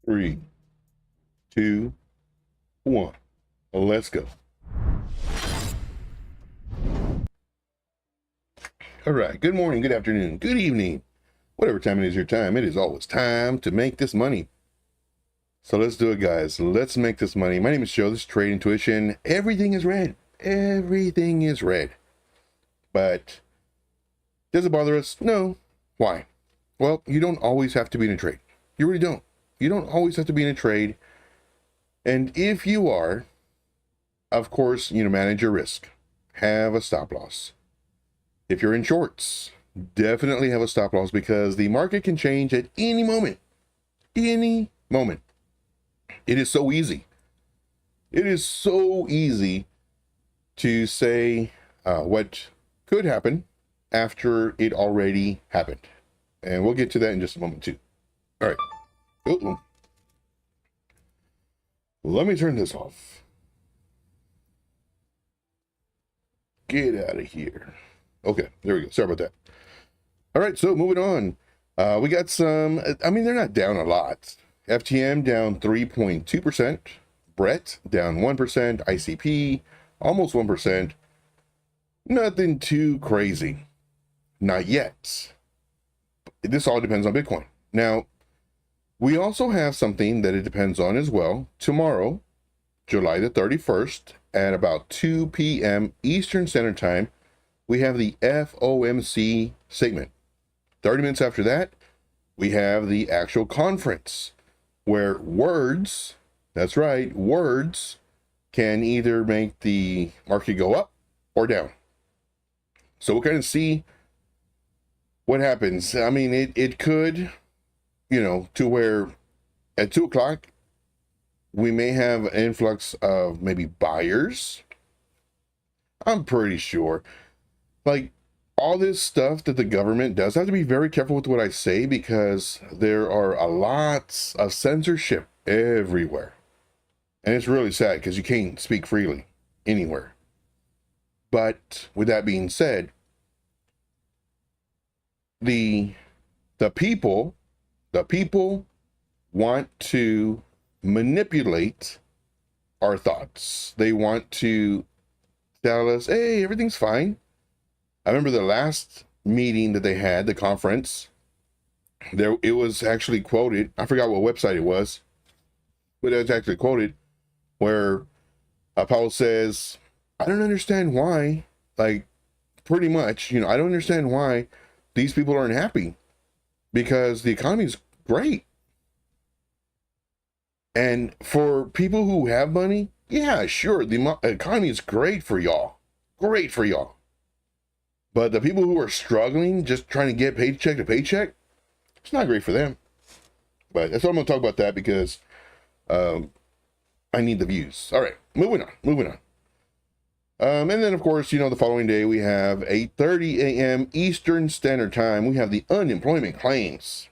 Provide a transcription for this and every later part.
Three, two, one. Let's go. All right. Good morning, good afternoon, good evening. Whatever time it is your time, it is always time to make this money. So let's do it, guys. Let's make this money. My name is Joe. This is TradeIntuition. Everything is red. Everything is red. But does it bother us? No. Why? Well, you don't always have to be in a trade. You really don't. You don't always have to be in a trade. And if you are, of course, manage your risk. Have a stop loss. If you're in shorts, definitely have a stop loss because the market can change at any moment. Any moment. It is so easy. It is so easy to say what could happen after it already happened. And we'll get to that in just a moment too. All right. Uh-oh. Let me turn this off. Get out of here. Okay, there we go. Sorry about that. All right, so moving on. We got some, they're not down a lot. FTM down 3.2%. Brett down 1%. ICP almost 1%. Nothing too crazy. Not yet. This all depends on Bitcoin. Now, we also have something that it depends on as well. Tomorrow, July the 31st, at about 2 p.m. Eastern Standard Time, we have the FOMC segment. 30 minutes after that, we have the actual conference where words, that's right, words can either make the market go up or down. So we'll kind of see what happens. It could, to where at 2 o'clock, we may have an influx of maybe buyers. I'm pretty sure. Like, all this stuff that the government does, I have to be very careful with what I say because there are a lot of censorship everywhere. And it's really sad because you can't speak freely anywhere. But with that being said, the people want to manipulate our thoughts. They want to tell us, hey, everything's fine. I remember the last meeting that they had, the conference, it was actually quoted. I forgot what website it was, but it was actually quoted where Powell says, I don't understand why, like, pretty much, I don't understand why these people aren't happy because the economy is great. And for people who have money, yeah, sure, the economy is great for y'all. Great for y'all. But the people who are struggling, just trying to get paycheck to paycheck, it's not great for them. But that's what I'm going to talk about that because I need the views. All right, moving on. And then, of course, the following day we have 8:30 a.m. Eastern Standard Time. We have the unemployment claims.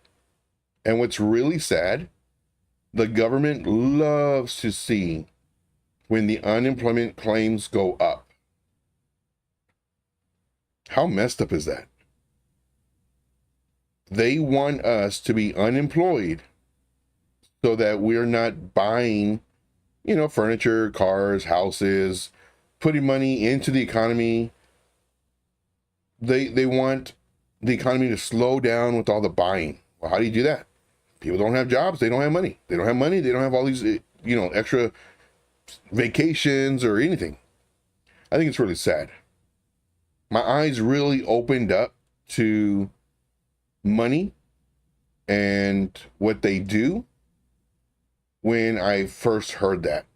And what's really sad, the government loves to see when the unemployment claims go up. How messed up is that? They want us to be unemployed so that we're not buying, furniture, cars, houses, putting money into the economy. They want the economy to slow down with all the buying. Well, how do you do that? People don't have jobs. They don't have money. They don't have money. They don't have all these, extra vacations or anything. I think it's really sad. my eyes really opened up to money and what they do when I first heard that.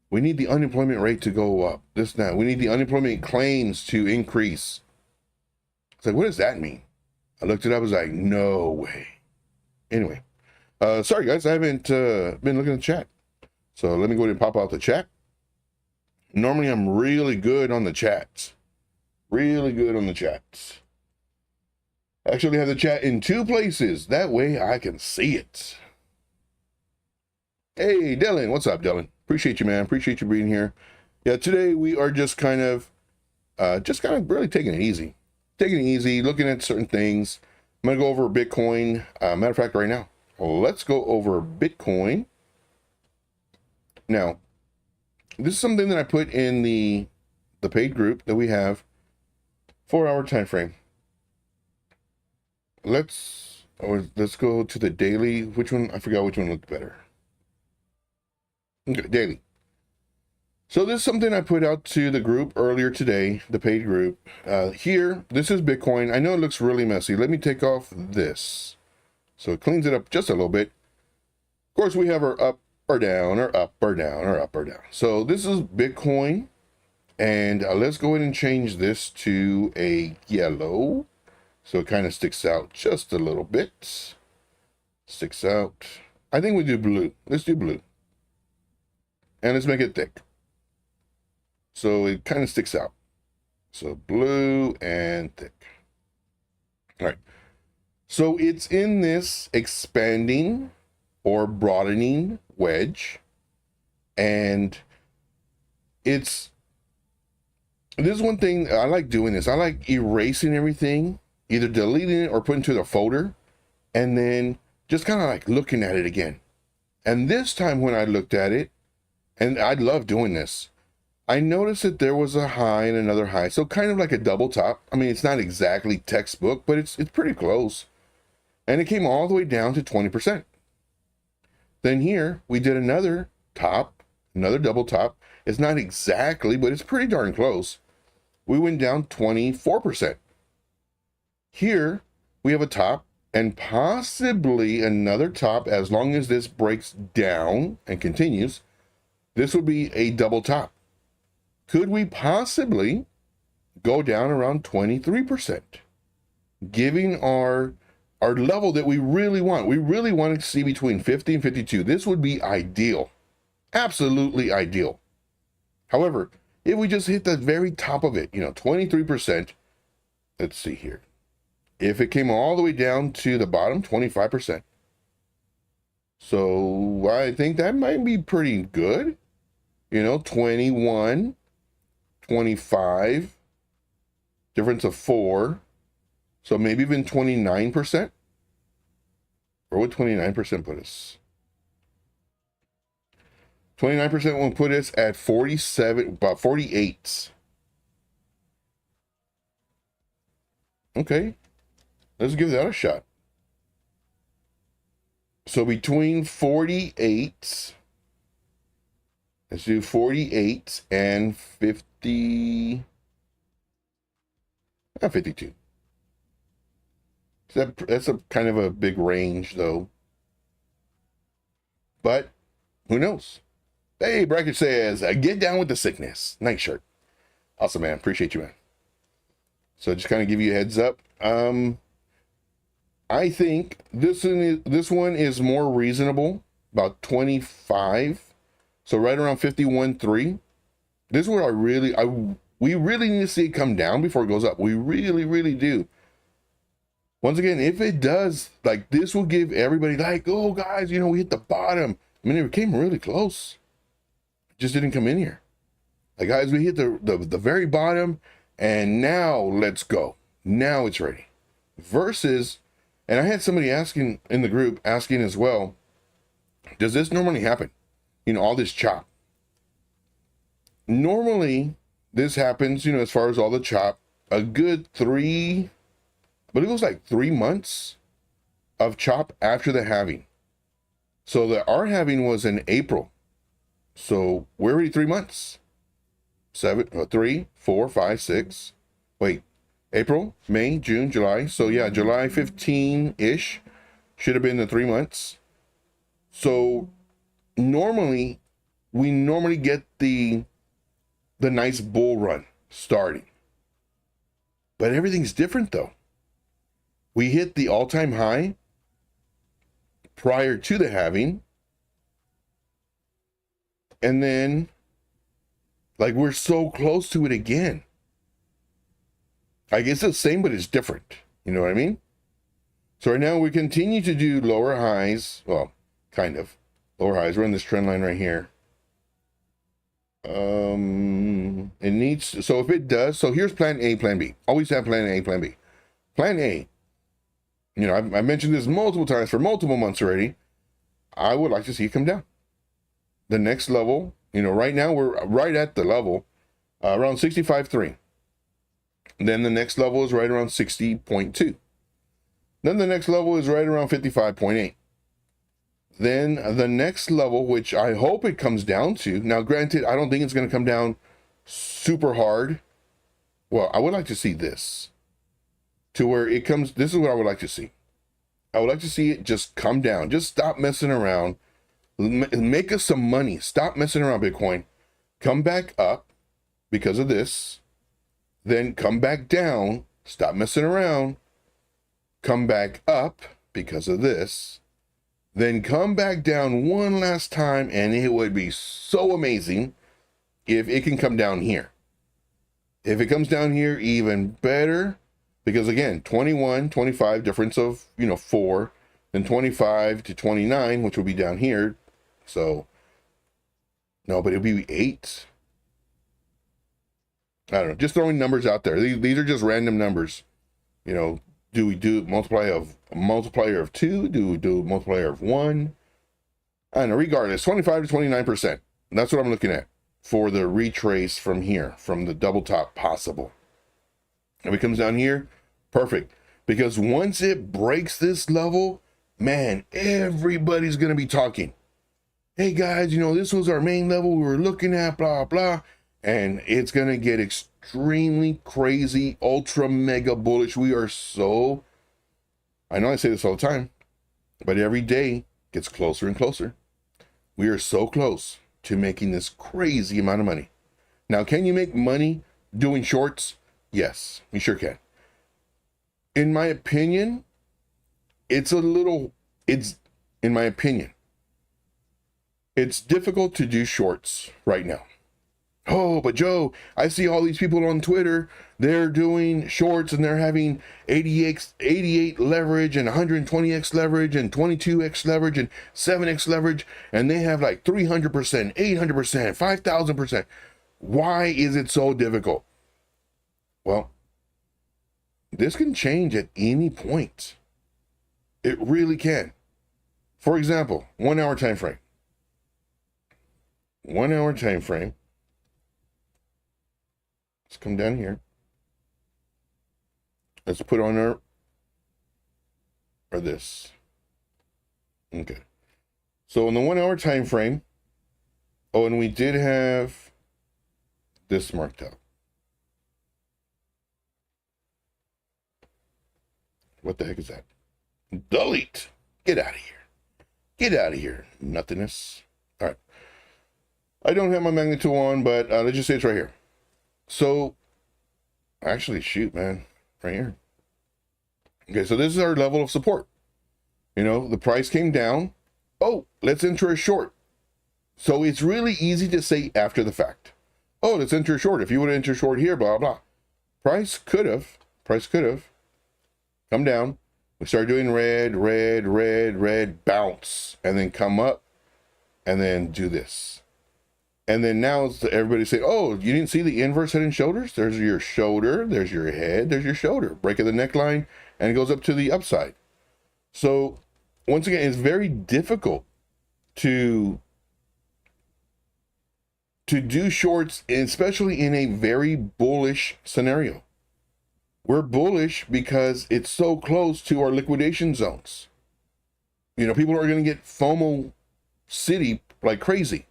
We need the unemployment rate to go up. This, that. We need the unemployment claims to increase. It's like, what does that mean? I looked it up. I was like, no way. Anyway, sorry guys, I haven't been looking at the chat. So let me go ahead and pop out the chat. Normally I'm really good on the chats. Really good on the chats. Actually have the chat in 2 places. That way I can see it. Hey, Dylan. What's up, Dylan? Appreciate you, man. Appreciate you being here. Yeah, today we are just kind of really taking it easy. Taking it easy, looking at certain things. I'm going to go over Bitcoin. Matter of fact, right now, let's go over Bitcoin. Now, this is something that I put in the paid group that we have. 4-hour time frame. Let's go to the daily. Which one? I forgot which one looked better. Okay, daily. So this is something I put out to the group earlier today, the paid group. Here, this is Bitcoin. I know it looks really messy. Let me take off this. So it cleans it up just a little bit. Of course, we have our up or down, or up or down, or up or down. So this is Bitcoin. And let's go ahead and change this to a yellow. So it kind of sticks out just a little bit. Sticks out. I think we do blue. Let's do blue. And let's make it thick. So it kind of sticks out. So blue and thick. All right. So it's in this expanding or broadening wedge. And this is one thing I like doing this. I like erasing everything, either deleting it or putting it to the folder, and then just kind of like looking at it again. And this time when I looked at it, and I love doing this, I noticed that there was a high and another high. So kind of like a double top. I mean, it's not exactly textbook, but it's pretty close. And it came all the way down to 20%. Then here we did another top, another double top. It's not exactly, but it's pretty darn close. We went down 24%. Here we have a top and possibly another top. As long as this breaks down and continues, this would be a double top. Could we possibly go down around 23%, giving our level that we really want? We really want to see between 50 and 52. This would be ideal, absolutely ideal. However, if we just hit the very top of it, 23%, let's see here. If it came all the way down to the bottom, 25%. So I think that might be pretty good. 21, 25, difference of 4. So maybe even 29%. Where would 29% put us? 29% will put us at 47, about 48. Okay, let's give that a shot. So between 48, let's do 48 and 50, 52. So that's a kind of a big range though. But who knows? Hey, Bracket says, get down with the sickness. Nice shirt. Awesome, man. Appreciate you, man. So just kind of give you a heads up. I think this one is more reasonable, about 25. So right around 51.3. This is where we really need to see it come down before it goes up. We really, really do. Once again, if it does, like, this will give everybody like, oh guys, we hit the bottom. I mean, it came really close. It just didn't come in here. Like, guys, we hit the very bottom, and now let's go. Now it's ready. Versus, and I had somebody asking in the group, asking as well, does this normally happen? All this chop. Normally, this happens, as far as all the chop, a good 3, but it was like 3 months of chop after the halving. So our halving was in April. So we're already 3 months. 3, 4, 5, 6. wait, April, May, June, July. So yeah, July 15-ish should have been the 3 months. So normally, we normally get the nice bull run starting. But everything's different though. We hit the all-time high prior to the halving. And then, like, we're so close to it again. I guess it's the same, but it's different. You know what I mean? So right now we continue to do lower highs. Well, kind of lower highs. We're on this trend line right here. It needs to, so if it does, so here's plan A, plan B. Always have plan A, plan B. Plan A, you know, I mentioned this multiple times for multiple months already. I would like to see it come down. The next level, you know, right now we're right at the level around 65.3. Then the next level is right around 60.2. Then the next level is right around 55.8. Then the next level, which I hope it comes down to, now granted, I don't think it's going to come down super hard. Well, I would like to see this to where it comes. This is what I would like to see. I would like to see it just come down. Just stop messing around. Make us some money. Stop messing around, Bitcoin. Come back up because of this. Then come back down. Stop messing around. Come back up because of this. Then come back down one last time, and it would be so amazing if it can come down here. If it comes down here, even better, because again, 21, 25, difference of, you know, 4, then 25 to 29, which will be down here. So, no, but it'll be 8. I don't know, just throwing numbers out there. These are just random numbers. You know, do we do multiplier of 2? Do we do multiplier of 1? I don't know, regardless, 25 to 29%. That's what I'm looking at for the retrace from here, from the double top possible. If it comes down here, perfect. Because once it breaks this level, man, everybody's going to be talking. Hey guys, you know, this was our main level we were looking at, blah, blah. And it's going to get extremely crazy, ultra mega bullish. We are so, I know I say this all the time, but every day gets closer and closer. We are so close to making this crazy amount of money. Now, can you make money doing shorts? Yes, you sure can. In my opinion, it's difficult to do shorts right now. Oh, but Joe, I see all these people on Twitter, they're doing shorts and they're having 88 leverage and 120x leverage and 22x leverage and 7x leverage, and they have like 300%, 800%, 5,000%. Why is it so difficult? Well, this can change at any point. It really can. For example, 1 hour time frame. 1 hour time frame. Let's come down here. Let's put on our, or this. Okay. So in the 1 hour time frame, oh, and we did have this marked out. What the heck is that? Delete. Get out of here. Get out of here. Nothingness. All right. I don't have my magnitude on, but let's just say it's right here. So, actually, shoot, man, right here. Okay, so this is our level of support. You know, the price came down. Oh, let's enter a short. So it's really easy to say after the fact. Oh, let's enter a short. If you would enter short here, blah, blah. Price could have come down. We start doing red, bounce, and then come up, and then do this. And then now everybody say, oh, you didn't see the inverse head and shoulders? There's your shoulder, there's your head, there's your shoulder. Break of the neckline, and it goes up to the upside. So once again, it's very difficult to do shorts, especially in a very bullish scenario. We're bullish because it's so close to our liquidation zones. You know, people are going to get FOMO city like crazy.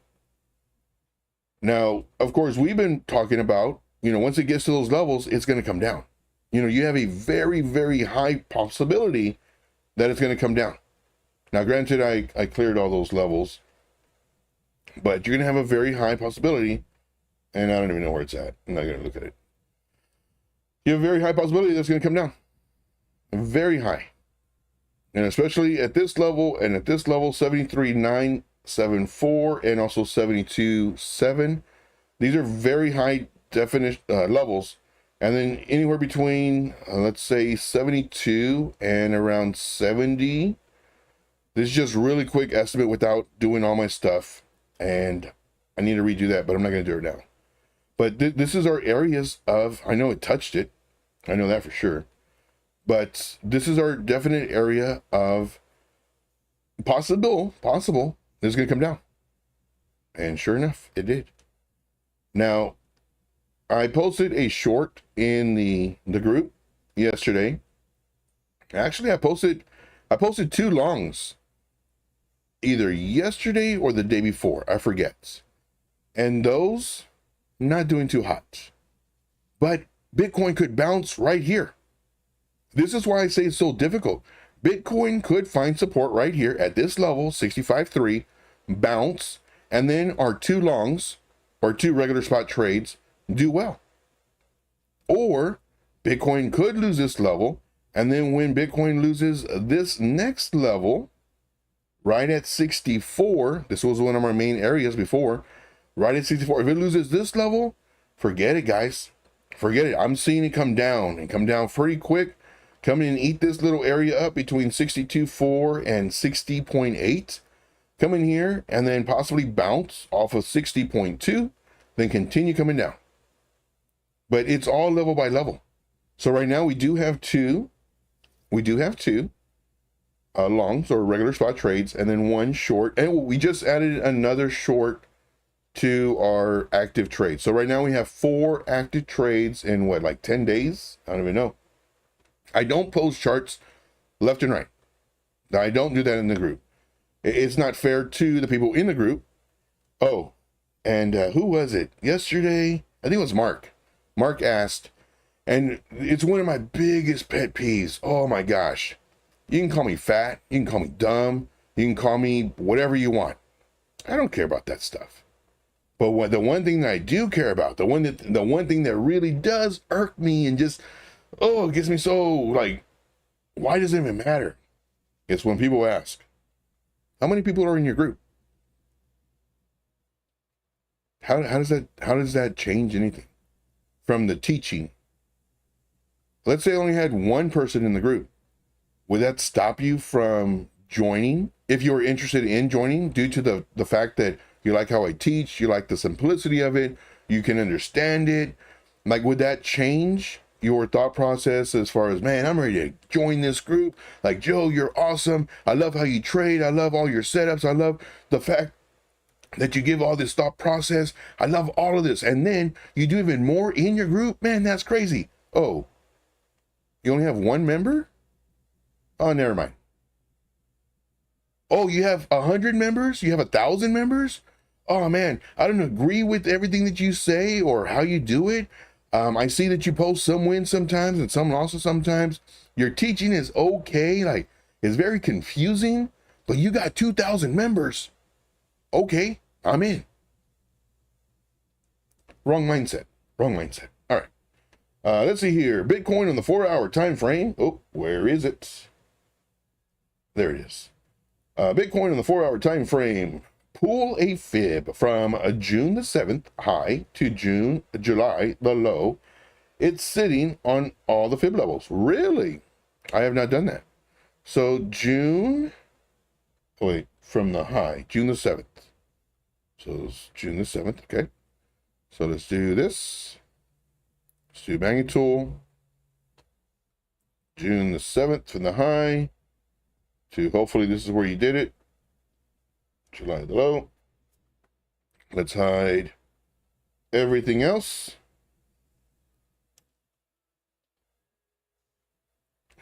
Now, of course, we've been talking about once it gets to those levels, it's going to come down. You have a very, very high possibility that it's going to come down. Now, granted, I cleared all those levels, but you're going to have a very high possibility, and I don't even know where it's at. I'm not going to look at it. You have a very high possibility that's going to come down. Very high. And especially at this level, and at this level, 73,974 and also 72,7. These are very high definition levels. And then anywhere between, let's say 72 and around 70. This is just really quick estimate without doing all my stuff. And I need to redo that, but I'm not going to do it now. But this is our areas of, I know it touched it. I know that for sure. But this is our definite area of possible this is going to come down. And sure enough, it did. Now, I posted a short in the group yesterday. Actually, I posted 2 longs either yesterday or the day before. I forget. And those not doing too hot. But Bitcoin could bounce right here. This is why I say it's so difficult. Bitcoin could find support right here at this level, 65.3, bounce, and then our 2 longs, or 2 regular spot trades, do well. Or Bitcoin could lose this level, and then when Bitcoin loses this next level, right at 64, this was one of our main areas before, right at 64, if it loses this level, forget it, guys. Forget it. I'm seeing it come down, and come down pretty quick. Come in and eat this little area up between 62.4 and 60.8. Come in here and then possibly bounce off of 60.2, then continue coming down. But it's all level by level. So right now we do have two longs or regular spot trades, and then 1 short. And we just added another short to our active trades. So right now we have 4 active trades in what, like 10 days? I don't even know. I don't post charts left and right. I don't do that in the group. It's not fair to the people in the group. Oh, and who was it? Yesterday, I think it was Mark. Mark asked, and it's one of my biggest pet peeves. Oh my gosh. You can call me fat. You can call me dumb. You can call me whatever you want. I don't care about that stuff. But the one thing that I do care about, the one thing that really does irk me and just, it gets me so, like, why does it even matter? It's when people ask, how many people are in your group? How does that change anything from the teaching? Let's say I only had 1 person in the group. Would that stop you from joining if you were interested in joining due to the fact that you like how I teach, you like the simplicity of it, you can understand it? Like, would that change your thought process as far as, man, I'm ready to join this group? Like, Joe, you're awesome. I love how you trade. I love all your setups. I love the fact that you give all this thought process. I love all of this. And then you do even more in your group. Man, that's crazy. Oh, you only have 1 member? Oh, never mind. Oh, you have 100 members? You have 1,000 members? Oh man, I don't agree with everything that you say or how you do it. I see that you post some wins sometimes and some losses sometimes. Your teaching is okay, like it's very confusing, but you got 2,000 members. Okay, I'm in. Wrong mindset. All right. Let's see here. Bitcoin on the 4-hour time frame. Oh, where is it? There it is. Bitcoin on the 4-hour time frame. Pull a fib from June the 7th high to July the low. It's sitting on all the fib levels. Really? I have not done that. So from the high, June the 7th. So it's June the 7th, okay. So let's do this. Let's do banging tool. June the 7th from the high to, hopefully this is where you did it. July the low. Let's hide everything else.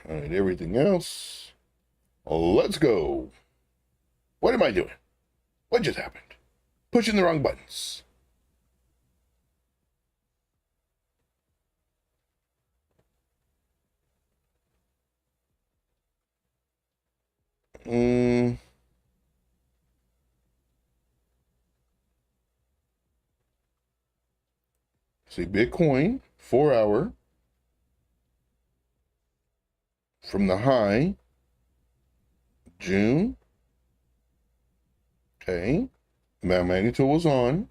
Hide everything else. Let's go. What am I doing? What just happened? Pushing the wrong buttons. See, Bitcoin 4-hour from the high, June. Okay, magnitude was on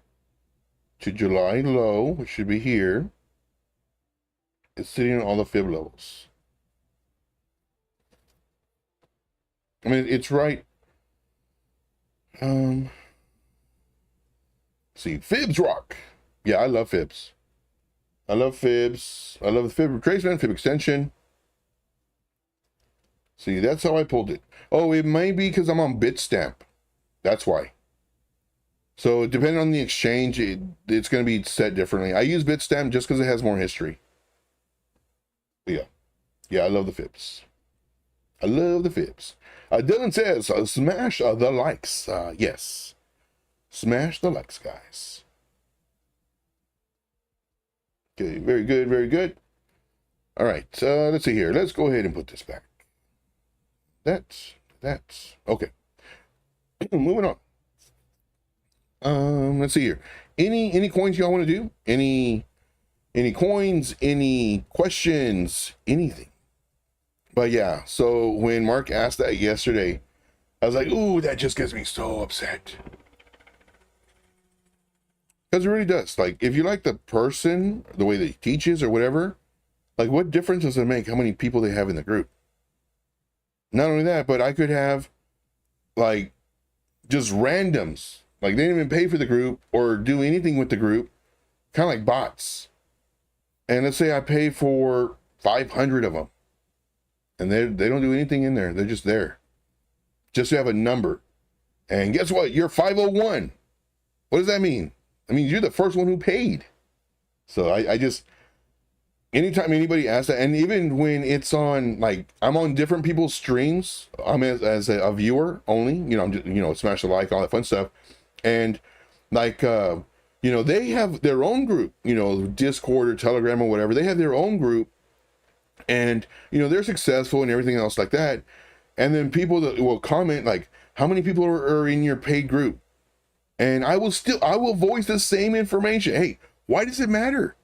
to July low, which should be here. It's sitting on all the fib levels. I mean, it's right. See, fibs rock. Yeah, I love fibs. I love fibs. I love the fib retracement, fib extension. See, that's how I pulled it. Oh, it may be because I'm on Bitstamp. That's why. So depending on the exchange, it's going to be set differently. I use Bitstamp just because it has more history. But yeah, I love the fibs. I love the fibs. Dylan says, smash the likes. Yes. Smash the likes, guys. Okay, very good, very good. All right, let's see here. Let's go ahead and put this back. That's okay. Moving on. Let's see here. Any coins y'all want to do? Any coins? Any questions? Anything? But yeah. So when Mark asked that yesterday, I was like, "Ooh, that just gets me so upset." Because it really does. Like, if you like the person, the way that he teaches or whatever, like, what difference does it make how many people they have in the group? Not only that, but I could have, like, just randoms. Like, they didn't even pay for the group or do anything with the group. Kind of like bots. And let's say I pay for 500 of them. And they don't do anything in there. They're just there. Just to have a number. And guess what? You're 501. What does that mean? I mean, you're the first one who paid. So I just, anytime anybody asks that, and even when it's on, like, I'm on different people's streams, I'm as a viewer only, I'm just, smash the like, all that fun stuff. And like, they have their own group, Discord or Telegram or whatever. They have their own group and, they're successful and everything else like that. And then people that will comment like, how many people are in your paid group? And I will voice the same information. Hey, why does it matter?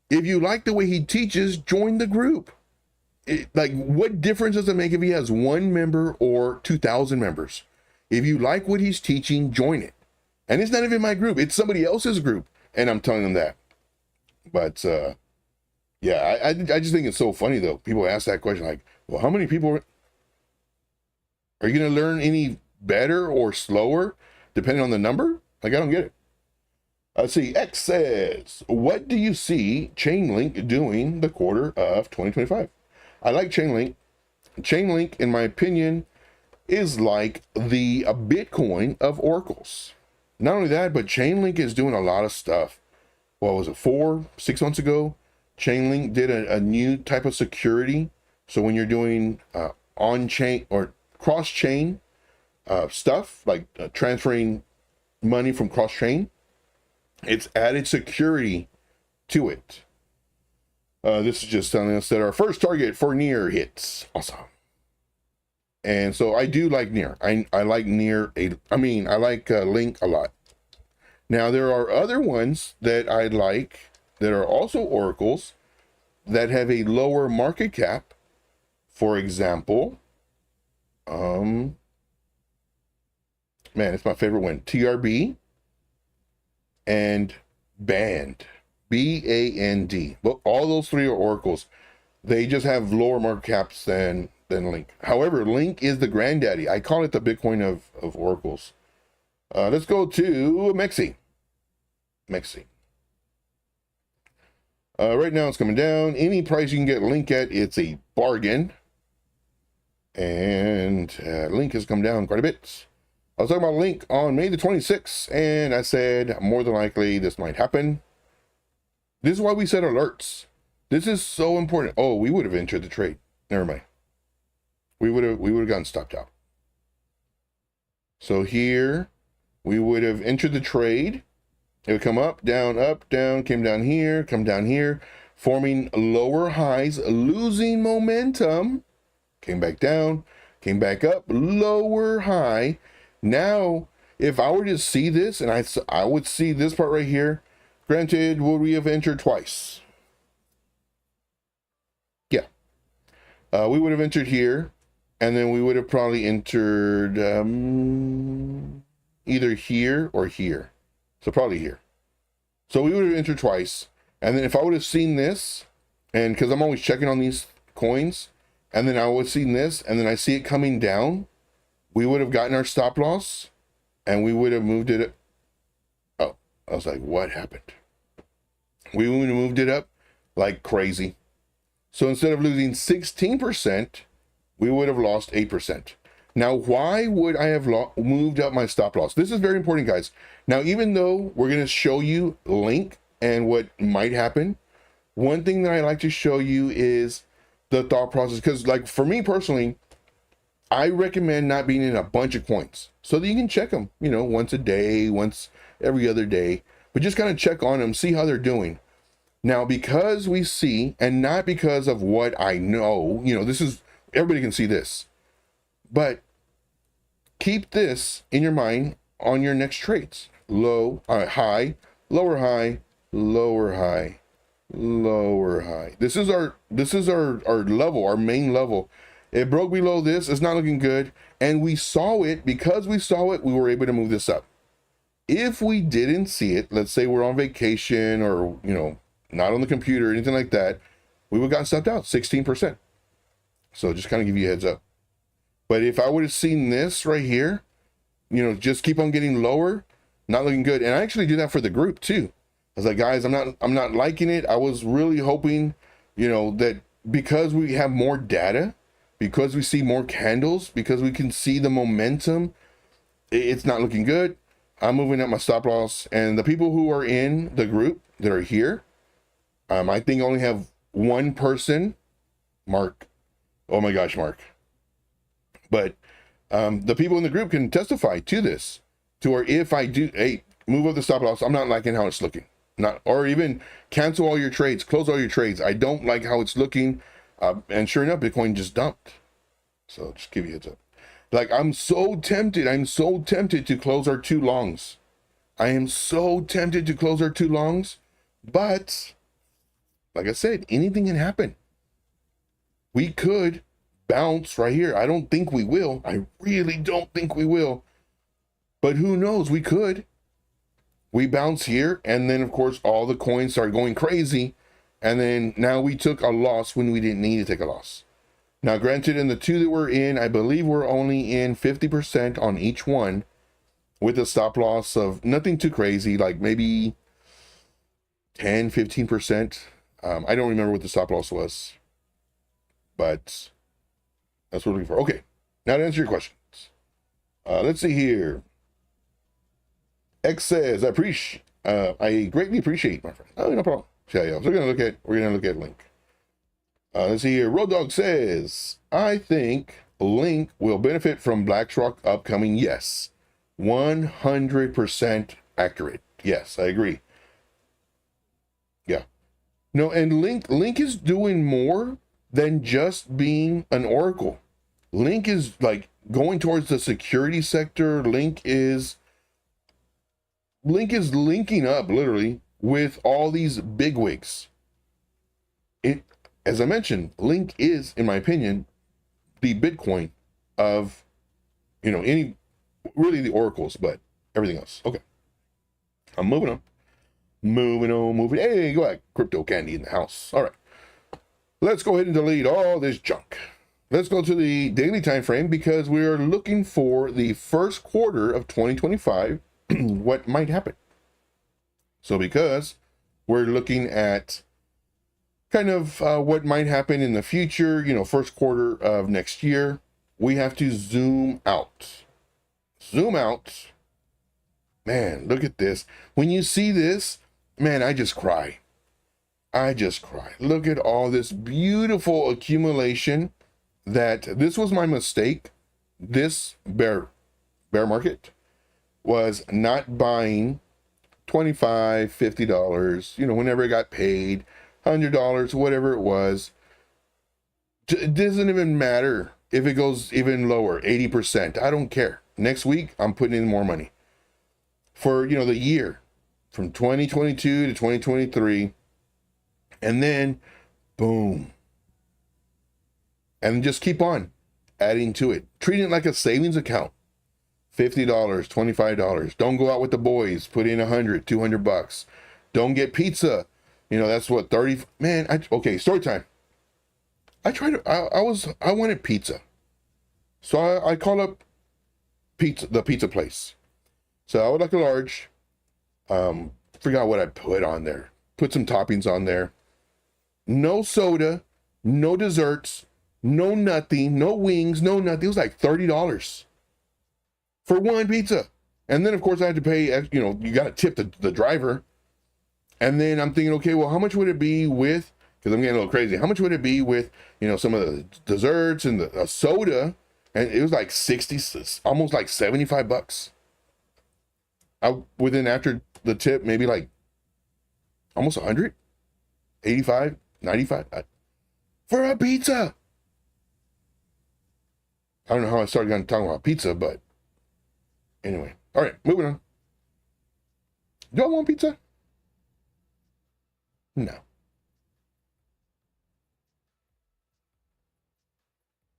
If you like the way he teaches, join the group. What difference does it make if he has 1 member or 2,000 members? If you like what he's teaching, join it. And it's not even my group. It's somebody else's group. And I'm telling them that. But, yeah, I just think it's so funny, though. People ask that question like, well, how many people are you going to learn any better or slower depending on the number? Like, I don't get it. Let's see. X says, what do you see Chainlink doing the quarter of 2025? I like Chainlink. Chainlink, in my opinion, is like the Bitcoin of oracles. Not only that, but Chainlink is doing a lot of stuff. What was it, 4-6 months ago? Chainlink did a new type of security. So when you're doing on-chain or cross-chain stuff, like transferring money from cross-chain, it's added security to it. This is just telling us that our first target for Near hits. Awesome. And so I do like Near. I like Near. I like Link a lot. Now there are other ones that I like that are also oracles that have a lower market cap. For example, man, it's my favorite one. TRB and Band. BAND. Well, all those 3 are oracles. They just have lower market caps than Link. However, Link is the granddaddy. I call it the Bitcoin of oracles. Let's go to MEXC. MEXC. Right now it's coming down. Any price you can get Link at, it's a bargain. And Link has come down quite a bit. I was talking about Link on May the 26th, and I said more than likely this might happen. This is why we set alerts. This is so important. Oh, we would have entered the trade. Never mind. We would have gotten stopped out. So here we would have entered the trade. It would come up, down, came down here, come down here, forming lower highs, losing momentum, came back down, came back up, lower high. Now, if I were to see this, and I would see this part right here, Granted, would we have entered twice? Yeah. We would have entered here, and then we would have probably entered either here or here. So probably here. So we would have entered twice. And then if I would have seen this, and because I'm always checking on these coins, and then I would have seen this, and then I see it coming down, we would have gotten our stop loss, and we would have moved it. Oh, I was like, what happened? We would have moved it up like crazy. So instead of losing 16%, we would have lost 8%. Now, why would I have moved up my stop loss? This is very important, guys. Now, even though we're going to show you link and what might happen, one thing that I like to show you is the thought process. Because like for me personally, I recommend not being in a bunch of coins so that you can check them, you know, once a day, once every other day, but just kind of check on them, see how they're doing. Now, because we see, and not because of what I know, you know, this is, everybody can see this, but keep this in your mind on your next trades. Low, high, lower high, lower high, lower high. This is our level, our main level. It broke below this, it's not looking good. And we saw it, because we saw it, we were able to move this up. If we didn't see it, let's say we're on vacation or, you know, not on the computer or anything like that, we would have gotten stopped out 16%. So just kind of give you a heads up. But if I would have seen this right here, you know, just keep on getting lower, not looking good. And I actually do that for the group too. I was like, guys, I'm not liking it. I was really hoping, you know, that because we have more data, because we see more candles, because we can see the momentum, it's not looking good. I'm moving up my stop loss. And the people who are in the group that are here, I think I only have one person, Mark. Oh my gosh, Mark. But the people in the group can testify to this, to where if I do, hey, move up the stop loss, I'm not liking how it's looking. Not, or even cancel all your trades, close all your trades. I don't like how it's looking. And sure enough, Bitcoin just dumped. So just give you a heads up. Like, I'm so tempted to close our two longs. I am so tempted to close our two longs, but like I said, anything can happen. We could bounce right here. I don't think we will. I really don't think we will. But who knows? We could. We bounce here, and then of course all the coins start going crazy, and then now we took a loss when we didn't need to take a loss. Now, granted, in the two that we're in, I believe we're only in 50% on each one, with a stop loss of nothing too crazy, like maybe 10, 15%. I don't remember what the stop loss was, but that's what we're looking for. Okay, now to answer your questions. Let's see here. X says, I greatly appreciate, my friend. Oh, no problem. Yeah. So we're gonna look at Link. Let's see here. Road Dog says, I think Link will benefit from BlackRock upcoming. Yes, 100% accurate. Yes, I agree. Yeah. No, and Link is doing more than just being an Oracle. Link is like going towards the security sector. Link is linking up literally with all these bigwigs. As I mentioned, Link is, in my opinion, the Bitcoin of, you know, really the oracles, but everything else. Okay, I'm moving on. Hey, go ahead, Crypto Candy in the house. All right, let's go ahead and delete all this junk. Let's go to the daily time frame, because we are looking for the first quarter of 2025. What might happen. So because we're looking at kind of what might happen in the future, you know, first quarter of next year, we have to zoom out. Zoom out. Man, look at this. When you see this, man, I just cry. Look at all this beautiful accumulation. That this was my mistake. This bear market was not buying $25, $50, you know, whenever it got paid, $100, whatever it was. It doesn't even matter if it goes even lower, 80%. I don't care. Next week, I'm putting in more money for, you know, the year. from 2022 to 2023, and then boom. And just keep on adding to it. Treating it like a savings account. $50, $25. Don't go out with the boys. Put in $100, $200. Don't get pizza. You know, that's what, 30. Man, okay, story time. I wanted pizza. So I called up the pizza place. So I would like a large. Forgot what I put on there. Put some toppings on there. No soda, no desserts, no nothing, no wings, no nothing. It was like $30 for one pizza. And then, of course, I had to pay, you know, you got to tip the driver. And then I'm thinking, okay, well, how much would it be with, because I'm getting a little crazy, how much would it be with, you know, some of the desserts and the soda? And it was like 60, almost like $75. Within after the tip, maybe like almost 100, 85, 95 for a pizza. I don't know how I started talking about pizza, but anyway. All right, moving on. Do I want pizza? No.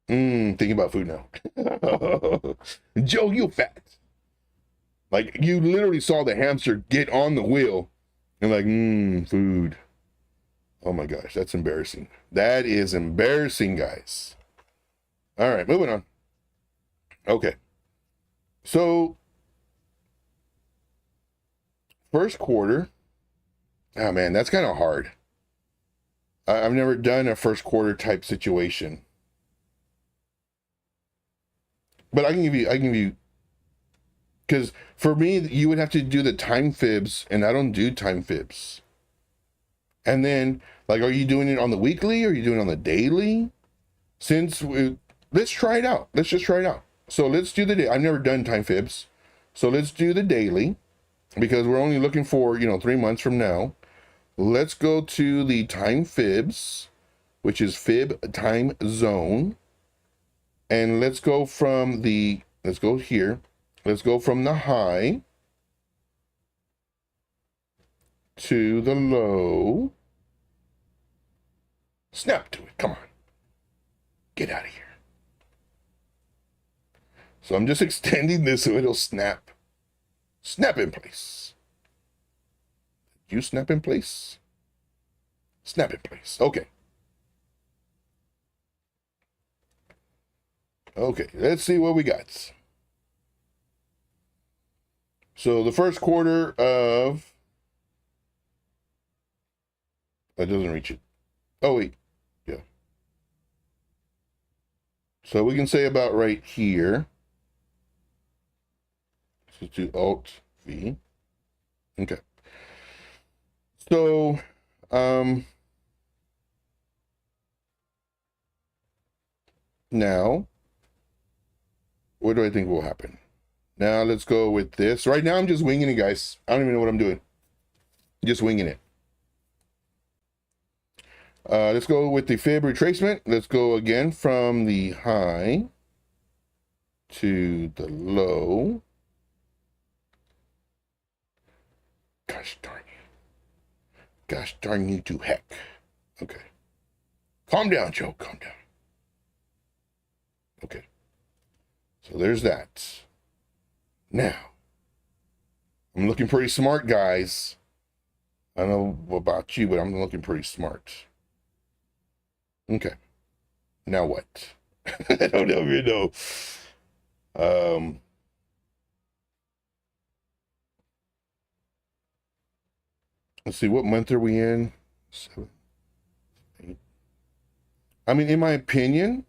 Thinking about food now. Joe, you fat. Like, you literally saw the hamster get on the wheel and like, food. Oh my gosh, that's embarrassing. That is embarrassing, guys. All right, moving on. Okay. So, first quarter. Oh man, that's kind of hard. I've never done a first quarter type situation. But I can give you, because for me, you would have to do the time fibs, and I don't do time fibs. And then, like, are you doing it on the weekly? Or are you doing it on the daily? Let's try it out. Let's just try it out. So let's do the day. I've never done time fibs. So let's do the daily, because we're only looking for, 3 months from now. Let's go to the time fibs, which is fib time zone. And let's go from let's go here. Let's go from the high to the low. Snap to it. Come on. Get out of here. So I'm just extending this so it'll snap. Snap in place. You snap in place? Snap in place. Okay. Okay, let's see what we got. So the first quarter of... That doesn't reach it. Oh, wait. Yeah. So we can say about right here. Let's do Alt V. Okay. So, now, what do I think will happen? Now let's go with this. Right now I'm just winging it, guys. I don't even know what I'm doing. Just winging it. Let's go with the fib retracement. Let's go again from the high to the low. Gosh darn you. Gosh darn you to heck. Okay. Calm down, Joe. Calm down. Okay. So there's that. Now, I'm looking pretty smart, guys. I don't know about you, but I'm looking pretty smart. Okay. Now what? I don't even know. Let's see, what month are we in? 7, 8. I mean, in my opinion,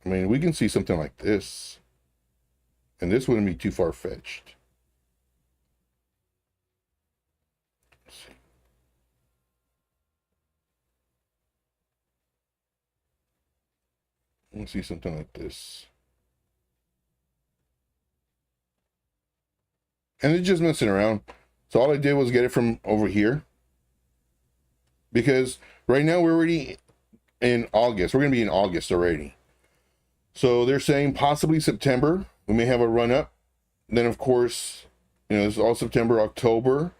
we can see something like this. And this wouldn't be too far-fetched. Let's see. Let's see something like this. And it's just messing around. So all I did was get it from over here. Because right now we're already in August. We're going to be in August already. So they're saying possibly September. We may have a run up. Then, of course, You know, it's all September, October.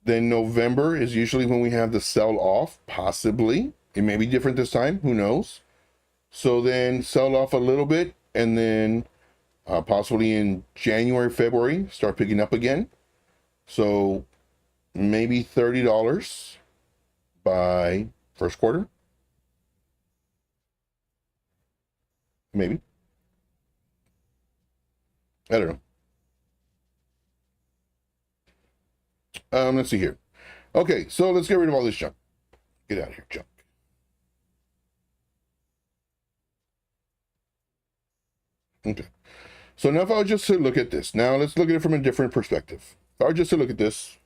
Then November is usually when we have the sell off, possibly. It may be different this time, who knows? So then sell off a little bit, and then possibly in January, February, start picking up again. So maybe $30 by first quarter. Maybe. I don't know. Let's see here. Okay, so let's get rid of all this junk. Get out of here, junk. Okay. So now if I was just to look at this, now let's look at it from a different perspective. If I were just to look at this,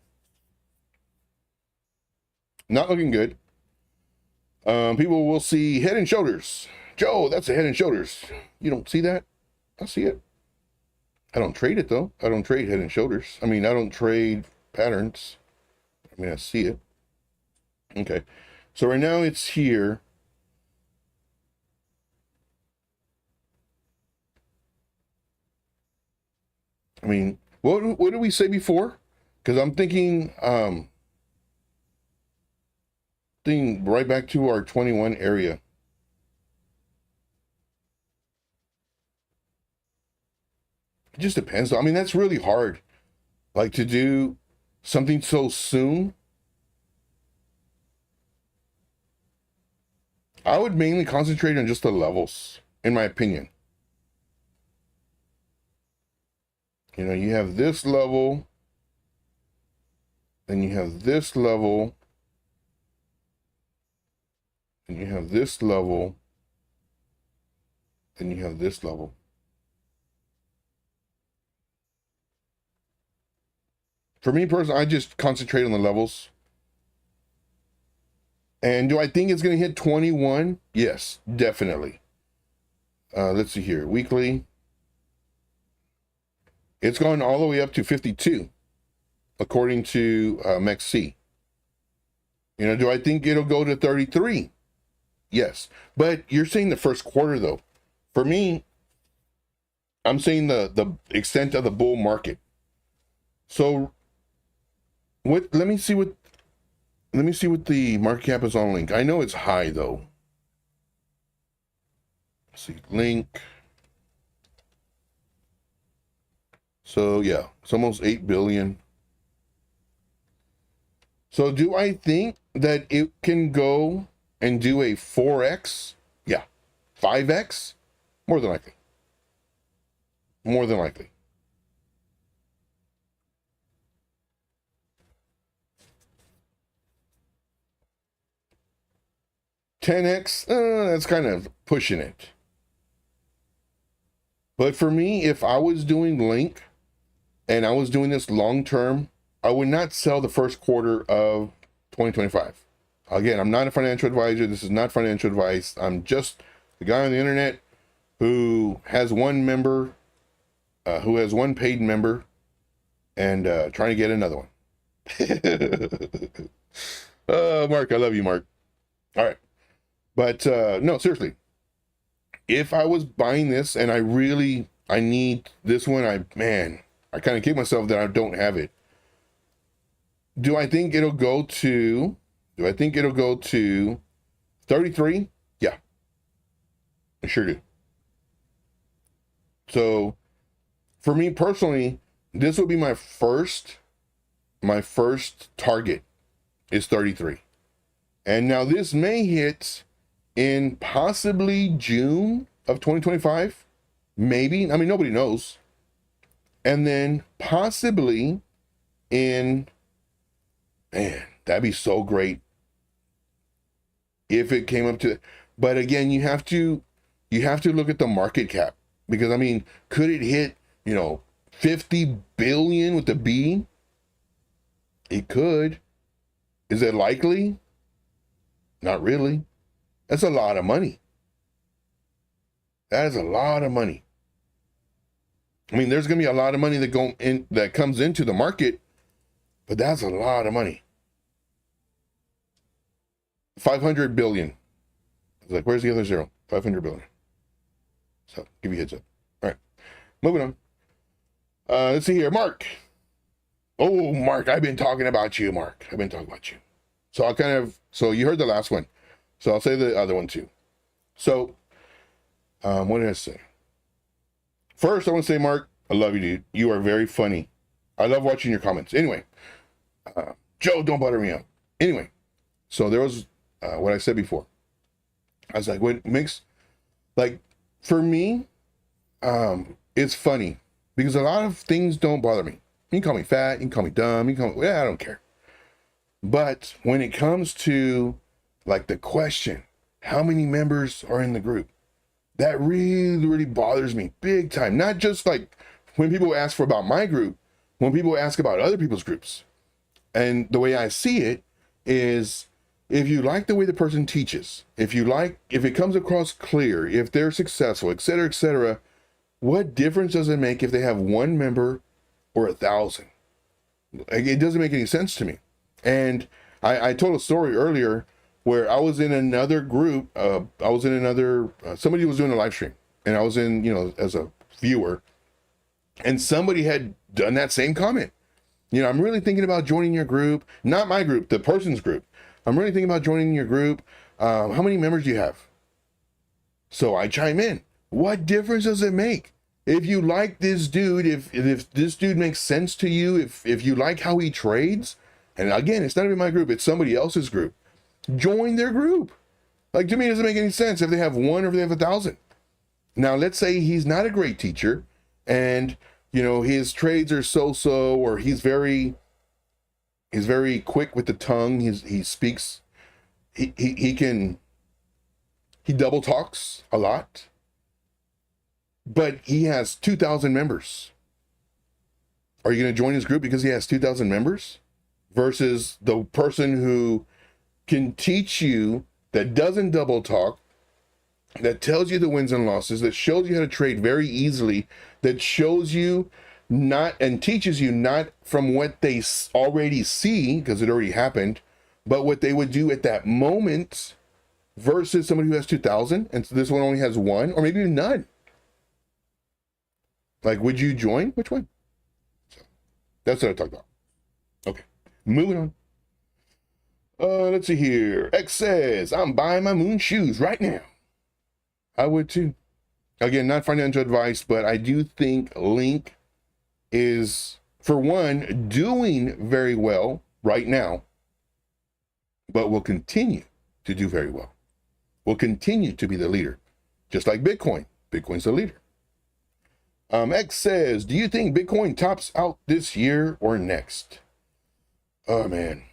not looking good. People will see head and shoulders. Joe, that's a head and shoulders. You don't see that? I see it. I don't trade it though. I don't trade head and shoulders. I mean, I don't trade patterns. I mean, I see it. Okay. So right now it's here. I mean, what did we say before? Because I'm thinking right back to our 21 area. It just depends. I mean, that's really hard. Like to do something so soon. I would mainly concentrate on just the levels, in my opinion. You know, you have this level, then you have this level, and you have this level, then you have this level. For me personally, I just concentrate on the levels. And do I think it's going to hit 21? Yes, definitely. Let's see here. Weekly. It's gone all the way up to 52, according to MEXC. You know, do I think it'll go to 33? Yes. But you're saying the first quarter, though. For me, I'm saying the extent of the bull market. So let me see what the market cap is on Link. I know it's high though. Let's see, Link. So yeah, it's almost 8 billion. So do I think that it can go and do a 4x? Yeah. 5x? More than likely. More than likely. 10x, that's kind of pushing it. But for me, if I was doing Link and I was doing this long term, I would not sell the first quarter of 2025. Again, I'm not a financial advisor. This is not financial advice. I'm just the guy on the internet who has one member, who has one paid member, and trying to get another one. Mark, I love you, Mark. All right. But no, seriously, if I was buying this and I need this one, I kind of kick myself that I don't have it. Do I think it'll go to 33? Yeah, I sure do. So for me personally, this will be my first target is 33. And now this may hit in possibly June of 2025, maybe. I mean, nobody knows. And then possibly in, man, that'd be so great if it came up to, but again, you have to look at the market cap, because I mean, could it hit, 50 billion with the B? It could. Is it likely? Not really. That's a lot of money. That is a lot of money. I mean, there's going to be a lot of money that comes into the market, but that's a lot of money. 500 billion. It's like, where's the other zero? 500 billion. So, give you a heads up. All right, moving on. Let's see here. Mark, Oh, Mark, I've been talking about you, Mark. I've been talking about you. So so you heard the last one. So I'll say the other one too. So, what did I say? First, I want to say, Mark, I love you, dude. You are very funny. I love watching your comments. Anyway, Joe, don't butter me up. Anyway, so there was what I said before. I was like, what makes, like, for me, it's funny because a lot of things don't bother me. You can call me fat, you can call me dumb, you can call me, I don't care. But when it comes to like the question, how many members are in the group? That really, really bothers me big time. Not just like when people ask for about my group, when people ask about other people's groups. And the way I see it is, if you like the way the person teaches, if it comes across clear, if they're successful, et cetera, what difference does it make if they have 1 member or 1,000? It doesn't make any sense to me. And I told a story earlier where I was in another group. Somebody was doing a live stream, and I was in, as a viewer, and somebody had done that same comment. I'm really thinking about joining your group, not my group, the person's group. I'm really thinking about joining your group. How many members do you have? So I chime in. What difference does it make? If you like this dude, if this dude makes sense to you, if you like how he trades, and again, it's not even my group, it's somebody else's group, join their group. Like, to me, it doesn't make any sense if they have 1 or if they have 1,000. Now, let's say he's not a great teacher, and his trades are so-so, or he's very quick with the tongue. He speaks, he double talks a lot, but he has 2,000 members. Are you going to join his group because he has 2,000 members versus the person who can teach you, that doesn't double talk, that tells you the wins and losses, that shows you how to trade very easily, that shows you not and teaches you not from what they already see, because it already happened, but what they would do at that moment, versus somebody who has 2,000 and this one only has 1 or maybe none. Like, would you join? Which one? So that's what I talked about. Okay, moving on. Let's see here. X says, I'm buying my moon shoes right now. I would too. Again, not financial advice, but I do think Link is, for one, doing very well right now, but will continue to do very well. Will continue to be the leader, just like Bitcoin. Bitcoin's the leader. X says, do you think Bitcoin tops out this year or next? Oh, man.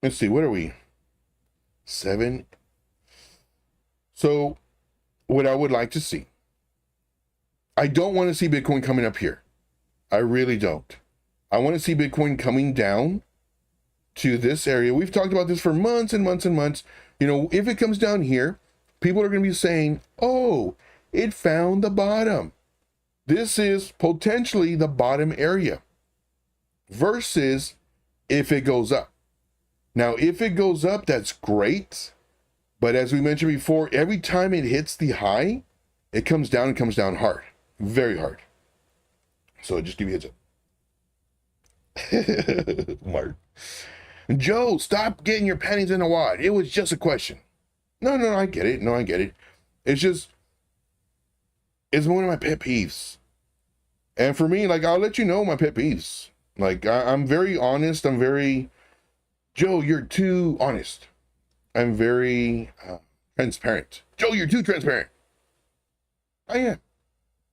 Let's see, what are we? 7. So what I would like to see, I don't want to see Bitcoin coming up here. I really don't. I want to see Bitcoin coming down to this area. We've talked about this for months and months and months. If it comes down here, people are going to be saying, oh, it found the bottom. This is potentially the bottom area. Versus if it goes up. Now, if it goes up, that's great. But as we mentioned before, every time it hits the high, it comes down and comes down hard. Very hard. So just give you a heads up. Mark. Joe, stop getting your panties in a wad. It was just a question. No, I get it. No, I get it. It's just, it's one of my pet peeves. And for me, like, I'll let you know my pet peeves. Like, I'm very honest. Joe, you're too honest. I'm very transparent. Joe, you're too transparent. I am.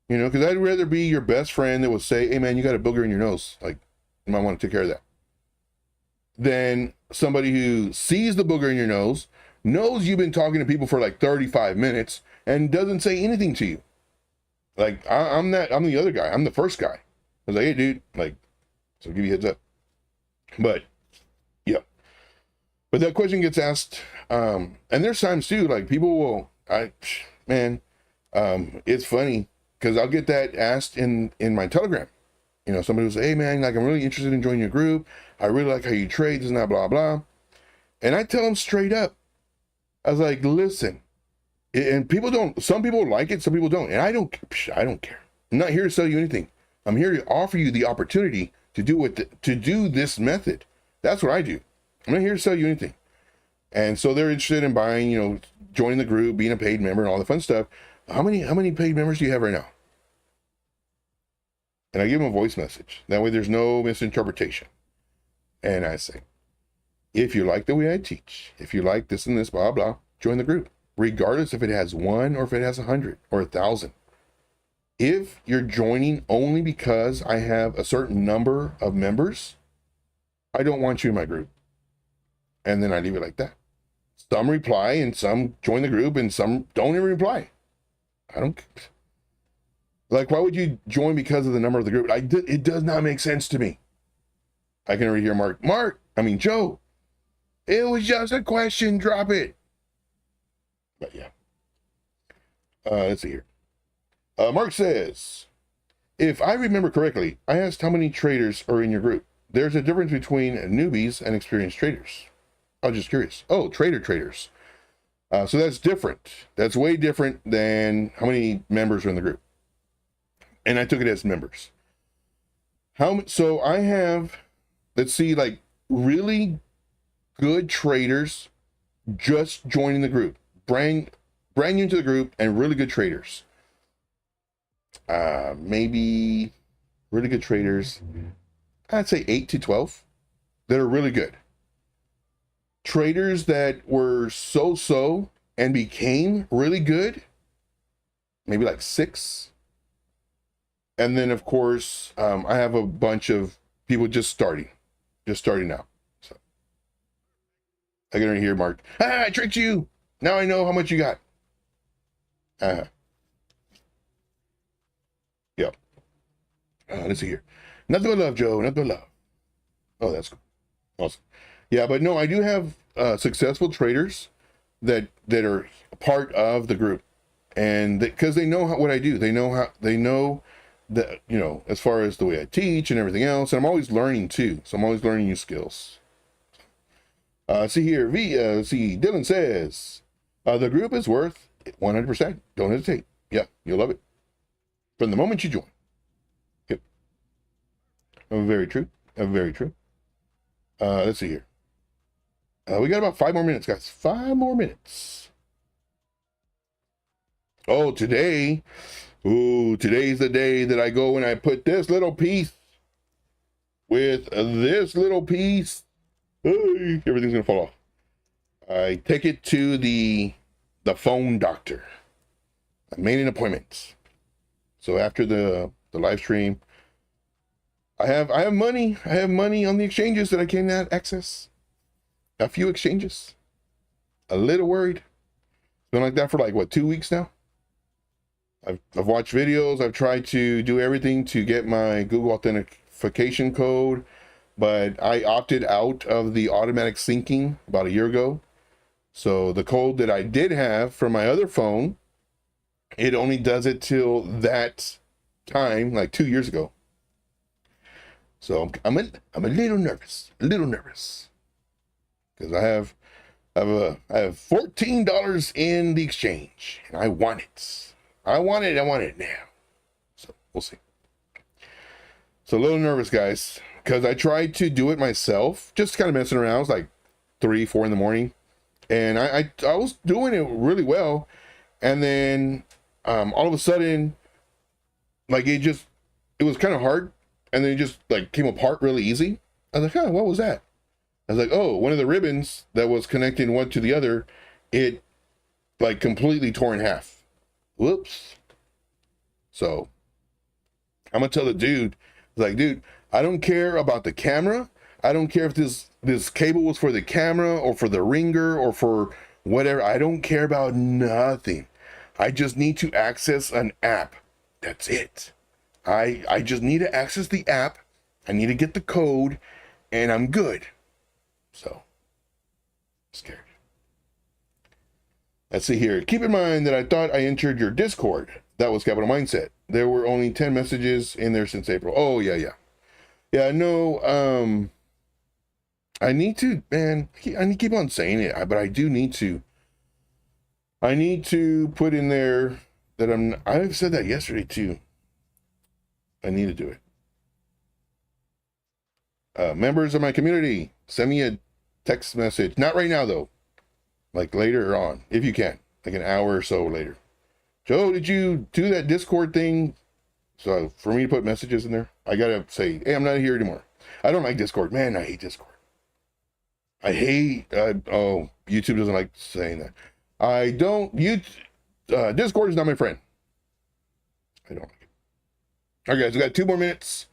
Because I'd rather be your best friend that would say, hey, man, you got a booger in your nose. Like, you might want to take care of that. Than somebody who sees the booger in your nose, knows you've been talking to people for like 35 minutes, and doesn't say anything to you. Like, I'm the other guy. I'm the first guy. I was like, hey, dude, like, so give you a heads up. But, yeah. But that question gets asked, and there's times too, like, people will, it's funny, because I'll get that asked in my Telegram. Somebody will say, hey, man, like, I'm really interested in joining your group. I really like how you trade, this and that, blah, blah. And I tell them straight up. I was like, listen, and some people like it, some people don't. And I don't care. I'm not here to sell you anything. I'm here to offer you the opportunity to do this method. That's what I do. I'm not here to sell you anything. And so they're interested in buying, you know, joining the group, being a paid member and all the fun stuff. How many paid members do you have right now? And I give them a voice message. That way there's no misinterpretation. And I say, if you like the way I teach, if you like this and this, blah, blah, join the group, regardless if it has 1 or if it has 100 or 1,000. If you're joining only because I have a certain number of members, I don't want you in my group. And then I leave it like that. Some reply and some join the group and some don't even reply. I don't, like, why would you join because of the number of the group? It does not make sense to me. I can already hear Joe, it was just a question, drop it. But yeah. Let's see here. Mark says, if I remember correctly, I asked how many traders are in your group. There's a difference between newbies and experienced traders. I was just curious. Oh, traders. So that's different. That's way different than how many members are in the group. And I took it as members. So I have, let's see, like really good traders just joining the group, brand new into the group, and really good traders. Maybe really good traders, I'd say 8 to 12 that are really good. Traders that were so-so and became really good, maybe like 6. And then, of course, I have a bunch of people just starting out. So I can already hear Mark. I tricked you. Now I know how much you got. Yeah. Let's see here. Nothing but love, Joe. Nothing but love. Oh, that's cool. Awesome. Yeah, but no, I do have successful traders that are part of the group, and because they know what I do. They know that, you know, as far as the way I teach and everything else. And I'm always learning too. So I'm always learning new skills. See here, Dylan says, the group is worth 100%. Don't hesitate. Yeah, you'll love it from the moment you join. Yep. Very true. Very true. Let's see here. We got about 5 more minutes, guys. 5 more minutes. Oh, today's the day that I go and I put this little piece with this little piece. Hey, everything's gonna fall off. I take it to the phone doctor. I made an appointment. So after the live stream, I have money. I have money on the exchanges that I cannot access. A few exchanges. A little worried. It's been like that for like what, 2 weeks now? I've watched videos. I've tried to do everything to get my Google authentication code, but I opted out of the automatic syncing about a year ago. So the code that I did have from my other phone, it only does it till that time, like 2 years ago. So I'm a little nervous, because I have $14 in the exchange, and I want it. I want it now. So we'll see. So a little nervous, guys, because I tried to do it myself, just kind of messing around. It was like 3, 4 in the morning, and I was doing it really well, and then all of a sudden, like it was kind of hard, and then it just like came apart really easy. I was like, oh, what was that? I was like, oh, one of the ribbons that was connecting one to the other, it like completely tore in half. Whoops. So I'm gonna tell the dude, like, dude, I don't care about the camera. I don't care if this cable was for the camera or for the ringer or for whatever. I don't care about nothing. I just need to access an app. That's it. I just need to access the app. I need to get the code, and I'm good. So scared. Let's see here. Keep in mind that I thought I entered your Discord. That was Capital Mindset. There were only 10 messages in there since April. Oh, yeah. Yeah, no, I need to, man, I need to keep on saying it, but I do need to. I need to put in there that I've said that yesterday too. I need to do it. Members of my community, send me a text message. Not right now, though. Like later on, if you can. Like an hour or so later. Joe, did you do that Discord thing? So for me to put messages in there, I got to say, hey, I'm not here anymore. I don't like Discord. Man, I hate Discord. I hate, oh, YouTube doesn't like saying that. I don't, Discord is not my friend. I don't like it. All right, guys, we got 2 more minutes.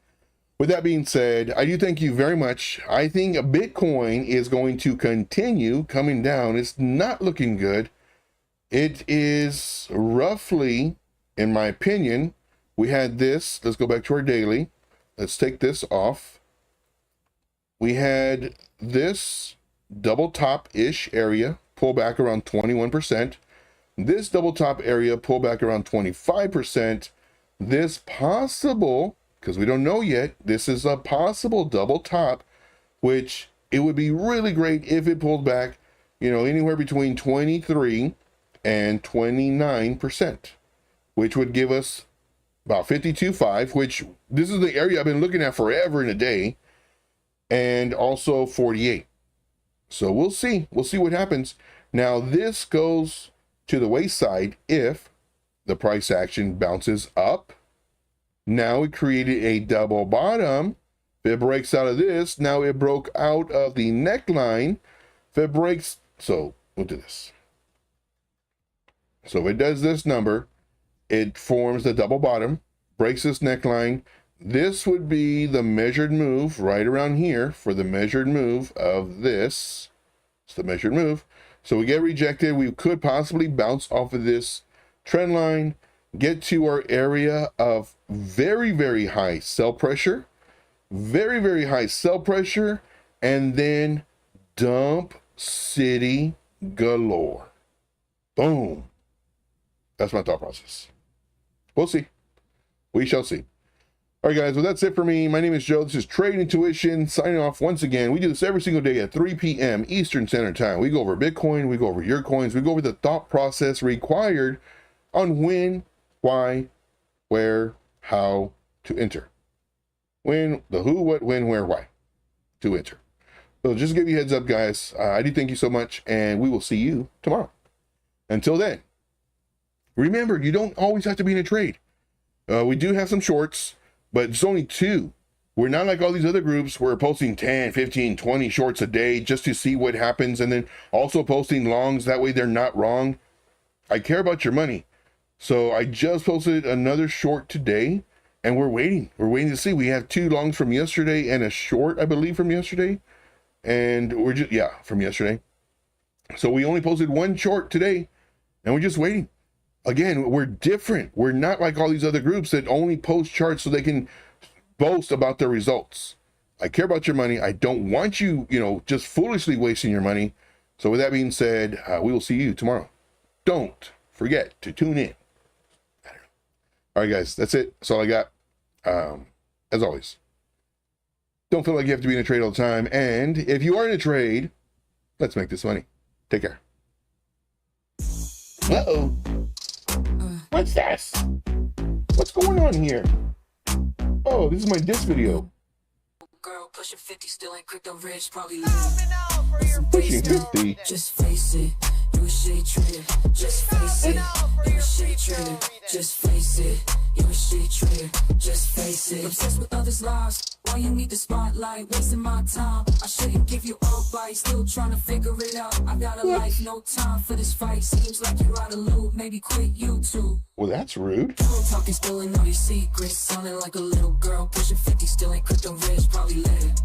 With that being said, I do thank you very much. I think Bitcoin is going to continue coming down. It's not looking good. It is roughly, in my opinion, we had this. Let's go back to our daily. Let's take this off. We had this double top-ish area pull back around 21%. This double top area pull back around 25%. This possible, because we don't know yet, this is a possible double top, which it would be really great if it pulled back, you know, anywhere between 23 and 29%, which would give us about 52.5, which this is the area I've been looking at forever and a day, and also 48. So we'll see what happens. Now this goes to the wayside if the price action bounces up. Now it created a double bottom. If it breaks out of this, now it broke out of the neckline. If it breaks, so we'll do this. So if it does this number, it forms the double bottom, breaks this neckline. This would be the measured move right around here for the measured move of this. It's the measured move. So we get rejected. We could possibly bounce off of this trend line, get to our area of very, very high sell pressure, very, very high sell pressure, and then dump city galore. Boom. That's my thought process. We'll see. We shall see. All right, guys, well, that's it for me. My name is Joe. This is Trade Intuition, signing off once again. We do this every single day at 3 p.m. Eastern Standard Time. We go over Bitcoin, we go over your coins, we go over the thought process required on when, why, where, how to enter. When, the who, what, when, where, why to enter. So just to give you a heads up, guys, I do thank you so much, and we will see you tomorrow. Until then, remember, you don't always have to be in a trade. We do have some shorts, but it's only 2. We're not like all these other groups. We're posting 10, 15, 20 shorts a day just to see what happens, and then also posting longs. That way they're not wrong. I care about your money. So I just posted another short today, and we're waiting. We're waiting to see. We have 2 longs from yesterday and a short, I believe, from yesterday. And we're just, yeah, from yesterday. So we only posted 1 short today, and we're just waiting. Again, we're different. We're not like all these other groups that only post charts so they can boast about their results. I care about your money. I don't want you, just foolishly wasting your money. So with that being said, we will see you tomorrow. Don't forget to tune in. I don't know. All right, guys, that's it. That's all I got. As always, don't feel like you have to be in a trade all the time. And if you are in a trade, let's make this money. Take care. Uh-oh. What's this? What's going on here? Oh, this is my disc video. Girl, pushing 50, still ain't crypto rich, probably Pushing 50. Just face it, you a shade trader. Just face it, you a shade trader. Just face it, you a shade trader. Just face it. Obsessed with others' lives. Why you need the spotlight? Wasting my time. I shouldn't give you advice. Still trying to figure it out. I got a life, no time for this fight. Seems like you're out of loop. Maybe quit YouTube. Well, that's rude. Pillow talking, spilling all your secrets. Sounding like a little girl. Pushing 50, still ain't crypto rich. Probably lit.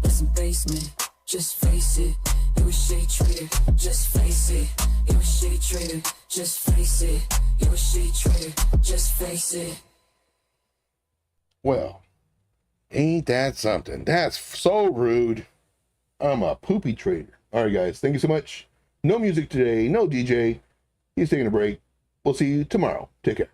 Listen, basement. Just face it. You a shade trader. Just face it. You a shade trader. Just face it. You a shade trader. Just face it. Well, ain't that something? That's so rude. I'm a poopy trader. All right, guys. Thank you so much. No music today. No DJ. He's taking a break. We'll see you tomorrow. Take care.